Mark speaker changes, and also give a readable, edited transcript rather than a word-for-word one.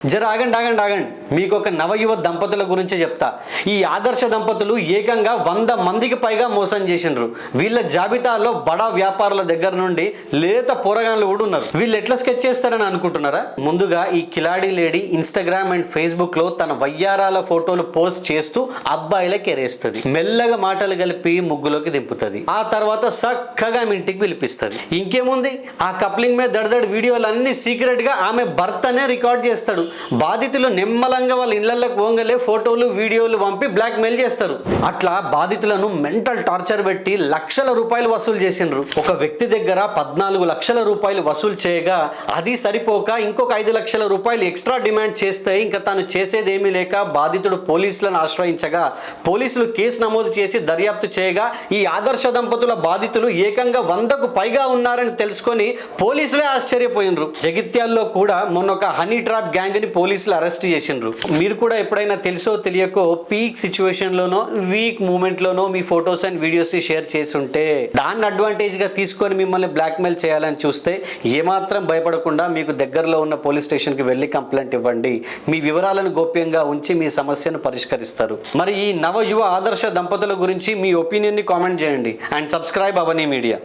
Speaker 1: జర ఆగండి ఆగండి ఆగండి మీకు ఒక నవయువ దంపతుల గురించి చెప్తా. ఈ ఆదర్శ దంపతులు ఏకంగా 100 మందికి పైగా మోసం చేసిండ్రు. వీళ్ళ జాబితాలో బడా వ్యాపారుల దగ్గర నుండి లేత పోరగాన్లు కూడా ఉన్నారు. వీళ్ళు ఎట్లా స్కెచ్ చేస్తారని అనుకుంటున్నారా? ముందుగా ఈ కిలాడి లేడీ ఇన్స్టాగ్రామ్ అండ్ ఫేస్బుక్ లో తన వయ్యారాల ఫోటోలు పోస్ట్ చేస్తూ అబ్బాయిలకి ఎరేస్తుంది. మెల్లగా మాటలు కలిపి ముగ్గులోకి దింపుతుంది. ఆ తర్వాత చక్కగా ఆమె ఇంటికి పిలిపిస్తుంది. ఇంకేముంది, ఆ కప్లింగ్ మీద దడదడి వీడియోలు అన్ని సీక్రెట్ గా ఆమె భర్తనే రికార్డ్ చేస్తాడు. బాధితులు నిమ్మలంగా వాళ్ళ ఇళ్లలోకి పోంగలే ఫోటోలు వీడియోలు పంపి బ్లాక్ మెయిల్ చేస్తారు. అట్లా బాధితులను మెంటల్ టార్చర్ పెట్టి లక్షల రూపాయలు వసూలు చేసిండ్రు. ఒక వ్యక్తి దగ్గర 14 లక్షల రూపాయలు వసూలు చేయగా అది సరిపోక ఇంకొక 5 లక్షల రూపాయలు ఎక్స్ట్రా డిమాండ్ చేస్తే ఇంకా తాను చేసేది ఏమీ లేక బాధితుడు పోలీసులను ఆశ్రయించగా పోలీసులు కేసు నమోదు చేసి దర్యాప్తు చేయగా ఈ ఆదర్శ దంపతుల బాధితులు ఏకంగా 100కు పైగా ఉన్నారని తెలుసుకొని పోలీసులే ఆశ్చర్యపోయినరు. జగిత్యాల్లో కూడా మొన్న ఒక హనీ ట్రాప్ గ్యాంగ్ ని పోలీసులు అరెస్ట్ చేసిండ్రు. మీరు కూడా ఎప్పుడైనా తెలుసో తెలియకో పీక్ సిచ్యువేషన్ లోనో వీక్ మూమెంట్ లోనో మీ ఫొటోస్ అండ్ వీడియోస్ ని షేర్ చేసి ఉంటే దాన్ని అడ్వాంటేజ్ గా తీసుకొని మిమ్మల్ని బ్లాక్మెయిల్ చేయాలని చూస్తే ఏమాత్రం భయపడకుండా మీకు దగ్గరలో ఉన్న పోలీస్ స్టేషన్ కి వెళ్ళి కంప్లైంట్ ఇవ్వండి. మీ వివరాలను గోప్యంగా ఉంచి మీ సమస్యను పరిష్కరిస్తారు. మరి ఈ నవ యువ ఆదర్శ దంపతుల గురించి మీ ఒపీనియన్ ని కామెంట్ చేయండి అండ్ సబ్స్క్రైబ్ అవనీ మీడియా.